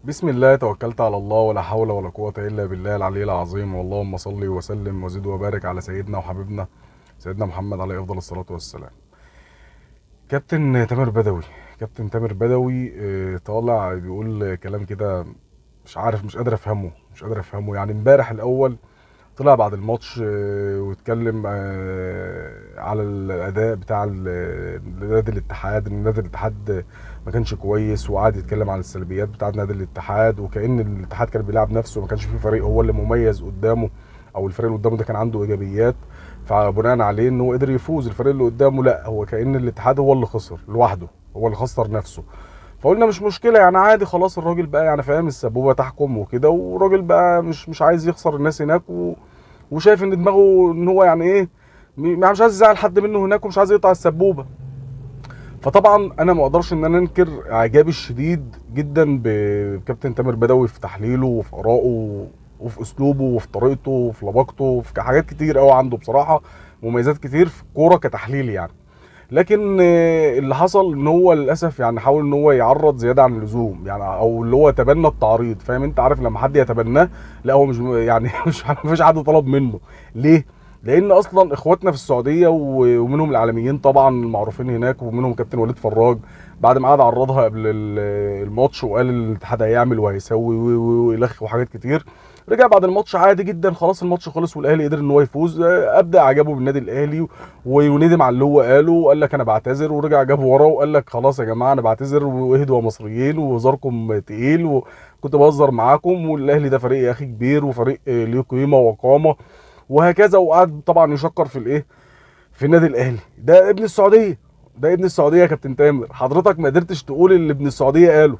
بسم الله توكلت على الله ولا حول ولا قوة إلا بالله العلي العظيم، واللهم صل وسلم وزد وبارك على سيدنا وحبيبنا سيدنا محمد عليه أفضل الصلاة والسلام. كابتن تامر بدوي، كابتن تامر بدوي طالع بيقول كلام كده. مش عارف، مش قادر أفهمه يعني. امبارح الأول طلع بعد الماتش واتكلم على الاداء بتاع نادي الاتحاد، ان نادي الاتحاد ما كانش كويس، وقعد يتكلم عن السلبيات بتاعه نادي الاتحاد، وكأن الاتحاد كان بيلعب نفسه، ما كانش في فريق هو اللي مميز قدامه، او الفريق اللي قدامه ده كان عنده ايجابيات، فبناء عليه ان هو قدر يفوز. الفريق اللي قدامه لا، هو كأن الاتحاد هو اللي خسر لوحده، هو اللي خسر نفسه. فقلنا مش مشكله يعني، عادي خلاص، الراجل بقى يعني فاهم، السبوبه تحكم وكده، والراجل بقى مش عايز يخسر الناس هناك، وشايف ان دماغه ان هو يعني ايه، مش عايز يزعل حد منه هناك، ومش عايز يقطع السبوبه. فطبعا انا ما اقدرش ان انا انكر اعجابي الشديد جدا بكابتن تامر بدوي في تحليله وفي ارائه وفي اسلوبه وفي طريقته وفي لباقته وفي حاجات كتير قوي عنده بصراحه، مميزات كتير في الكوره كتحليل يعني. لكن اللي حصل ان هو للاسف يعني حاول ان هو يعرض زياده عن اللزوم يعني، او اللي هو تبنى التعريض. فاهم انت؟ عارف لما حد يتبناه، لا هو مش يعني مش مفيش حد طلب منه. ليه؟ لان اصلا اخواتنا في السعوديه ومنهم الاعلاميين طبعا المعروفين هناك، ومنهم كابتن وليد فراج، بعد ما قعد عرضها قبل الماتش وقال الاتحاد هيعمل وهيسوي ويلخ وحاجات كتير، رجع بعد الماتش عادي جدا، خلاص الماتش خلص والاهلي قدر ان هو يفوز، ابدا اعجابه بالنادي الاهلي وندم على اللي هو قاله، وقال لك انا بعتذر، ورجع جاب وراه وقال لك خلاص يا جماعه انا بعتذر، واهدوا يا مصريين، وهزاركم تقيل، وكنت بهزر معاكم، والاهلي ده فريق يا اخي كبير، وفريق ليه قيمه وقامه، وهكذا. وقعد طبعا يشكر في الايه، في النادي الاهلي. ده ابن السعوديه، ده ابن السعوديه يا كابتن تامر، حضرتك ما قدرتش تقول اللي ابن السعوديه قاله.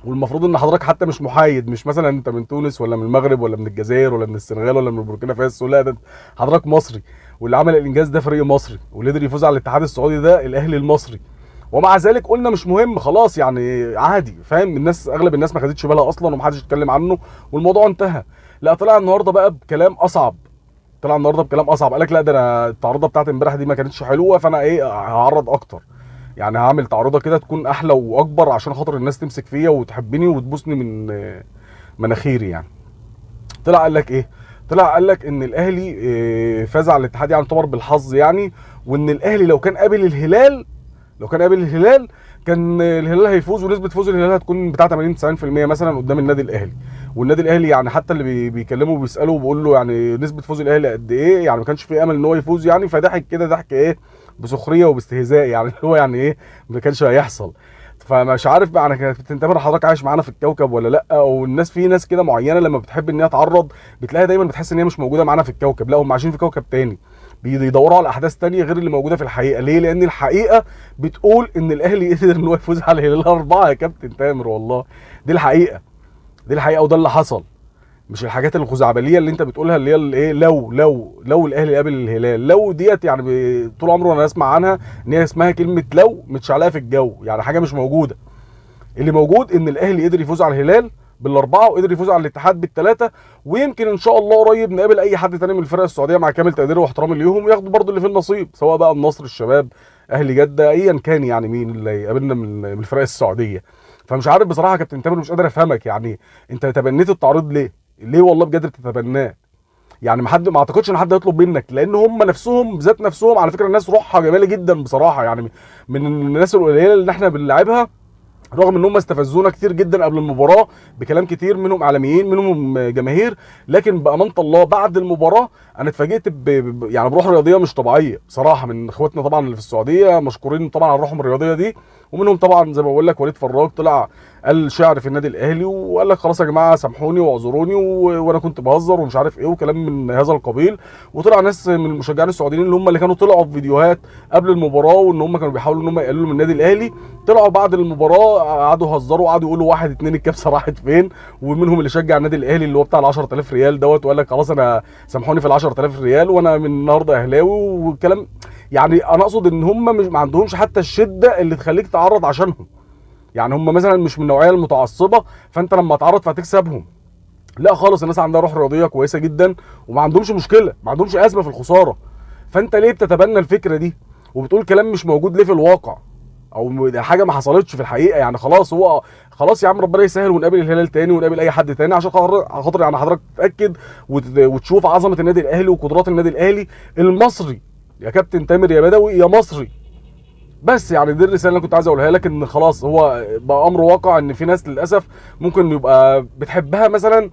والمفروض ان حضرتك حتى مش محايد، مش مثلا انت من تونس ولا من المغرب ولا من الجزائر ولا من السنغال ولا من بوركينا فاسو، لا ده حضرتك مصري، واللي عمل الانجاز ده فريق مصري، واللي قدر يفوز على الاتحاد السعودي ده الاهلي المصري. ومع ذلك قلنا مش مهم خلاص يعني، عادي فاهم، الناس اغلب الناس ما خدتش بالها اصلا، ومحدش اتكلم عنه، والموضوع انتهى. لا، طلع النهارده بقى بكلام اصعب، قال لك لا ده انا التعرضه بتاعت امبارح دي ما كانتش حلوه، فانا ايه هعرض اكتر، يعني هعمل تعرضه كده تكون احلى واكبر عشان خاطر الناس تمسك فيا وتحبني وتبوسني من مناخيري يعني. طلع قال لك ايه؟ طلع قال لك ان الاهلي فاز على الاتحاد يعني يعتبر بالحظ يعني، وان الاهلي لو كان قابل الهلال، كان الهلال هيفوز، ونسبه فوز الهلال هتكون بتاع 80 90% مثلا قدام النادي الاهلي. والنادي الاهلي يعني حتى اللي بيكلمه بيساله وبيقول له يعني نسبه فوز الاهلي قد ايه، يعني ما كانش في امل ان هو يفوز يعني، فضحك كده ضحك ايه، بسخريه وباستهزاء يعني هو يعني ايه، ما كانش هيحصل. فمش عارف بقى، انا كنت انت حضرتك عايش معانا في الكوكب ولا لا؟ او الناس، في ناس كده معينه لما بتحب ان هي تعرض بتلاقيها دايما بتحس ان هي مش موجوده معانا في الكوكب، لا هم عايشين في كوكب تاني، بيدوروا على احداث تانية غير اللي موجوده في الحقيقه. ليه؟ لان الحقيقه بتقول ان الاهلي قدر ان هو يفوز على الهلال 4 يا كابتن تامر، والله دي الحقيقه، وده اللي حصل. مش الحاجات الخزعبليه اللي انت بتقولها، اللي هي الايه، لو الاهلي قابل الهلال، لو ديت يعني طول عمري وانا اسمع عنها ان هي اسمها كلمه لو متشعلقه في الجو، يعني حاجه مش موجوده. اللي موجود ان الاهلي قدر يفوز على الهلال بالاربعه، وقدر يفوز على الاتحاد بالثلاثه، ويمكن ان شاء الله قريب نقابل اي حد تاني من الفرق السعوديه مع كامل تقديري واحترامي ليهم، وياخدوا برضو اللي في النصيب، سواء بقى النصر، الشباب، اهلي جده، ايا كان يعني مين اللي يقابلنا من الفرق السعوديه. فمش عارف بصراحه يا كابتن تامر، مش قادر افهمك يعني، انت تبنيت التعريض ليه؟ ليه والله بجد بتتبناه؟ يعني ما اعتقدش ان حد هيطلب منك، لان هم نفسهم ذات نفسهم على فكره الناس روحها جميله جدا بصراحه يعني، من الناس القليله اللي احنا بنلعبها، رغم ان هم استفزونا كتير جدا قبل المباراه بكلام كتير، منهم اعلاميين منهم جماهير، لكن بامانه الله بعد المباراه انا اتفاجئت يعني بروح رياضيه مش طبيعيه بصراحه من اخواتنا طبعا اللي في السعوديه، مشكورين طبعا على روحهم الرياضيه دي. ومنهم طبعا زي ما بقول لك وليد فراج طلع قال شعر في النادي الاهلي، وقال لك خلاص يا جماعه سامحوني واعذروني، وانا كنت بهزر ومش عارف ايه وكلام من هذا القبيل. وطلع ناس من المشجعين السعوديين اللي هم اللي كانوا طلعوا في فيديوهات قبل المباراه، وان هم كانوا بيحاولوا ان هم يقللوا من النادي الاهلي، طلعوا بعد المباراه قعدوا يهزروا وقعدوا يقولوا واحد اتنين الكبسه راحت فين. ومنهم اللي شجع النادي الاهلي اللي هو بتاع ال 10000 ريال دوت، وقال لك خلاص انا سامحوني في ال 10000 ريال وانا من النهارده اهلاوي والكلام. يعني انا اقصد ان هم مش ما عندهمش حتى الشده اللي تخليك تعرض عشانهم، يعني هم مثلا مش من النوعيه المتعصبه فانت لما تعرض فهتكسبهم، لا خالص، الناس عندها روح رياضيه كويسه جدا، وما عندهمش مشكله، ما عندهمش ازمه في الخساره. فانت ليه بتتبنى الفكره دي وبتقول كلام مش موجود ليه في الواقع؟ او حاجه ما حصلتش في الحقيقه. يعني خلاص هو خلاص يا عم ربنا يسهل ونقابل الهلال تاني ونقابل اي حد تاني، عشان خاطر يعني حضرتك تتاكد وتشوف عظمه النادي الاهلي وقدرات النادي الاهلي المصري يا كابتن تامر يا بدوي يا مصري. بس يعني دي الرساله اللي انا كنت عايز اقولها لك، ان خلاص هو بقى امر واقع ان في ناس للاسف ممكن يبقى بتحبها مثلا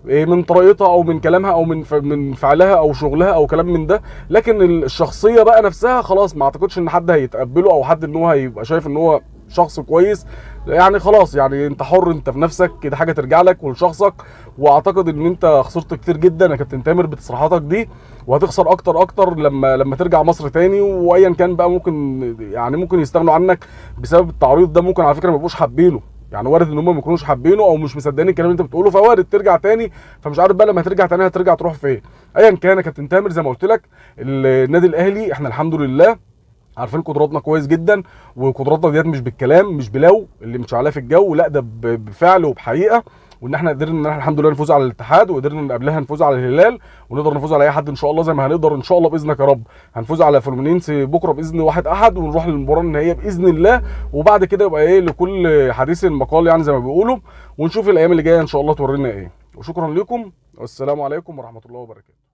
من طريقتها او من كلامها او من فعلها او شغلها او كلام من ده، لكن الشخصيه بقى نفسها خلاص ما اعتقدش ان حد هيتقبله او حد ان هو هيبقى شايف ان هو شخص كويس. يعني خلاص يعني انت حر، انت في نفسك كده، حاجه ترجع لك ولشخصك. واعتقد ان انت خسرت كتير جدا يا كابتن تامر بتصريحاتك دي، وهتخسر اكتر اكتر لما ترجع مصر تاني. وايا كان بقى ممكن يعني ممكن يستغنوا عنك بسبب التعريض ده، ممكن على فكره ما يبقوش حابينه. يعني وارد ان هم ما يكونوش حابينه او مش مصدقين الكلام اللي انت بتقوله، فوارد ترجع تاني. فمش عارف بقى لما ترجع تاني هترجع تروح فين. ايا كان يا كابتن تامر، زي ما قلت لك النادي الاهلي احنا الحمد لله عارفين قدراتنا كويس جدا، وقدراتنا ديت مش بالكلام مش بلو اللي مش عليها في الجو، لا ده بفعل وبحقيقه. وان احنا قدرنا ان احنا الحمد لله نفوز على الاتحاد، وقدرنا ان قبلها نفوز على الهلال، ونقدر نفوز على اي حد ان شاء الله، زي ما هنقدر ان شاء الله باذنك يا رب هنفوز على فلومينينسي بكره باذن واحد احد، ونروح للمباراه النهائيه باذن الله. وبعد كده يبقى ايه لكل حديث مقال يعني زي ما بيقولوا، ونشوف الايام اللي جايه ان شاء الله تورينا ايه. وشكرا لكم والسلام عليكم ورحمه الله وبركاته.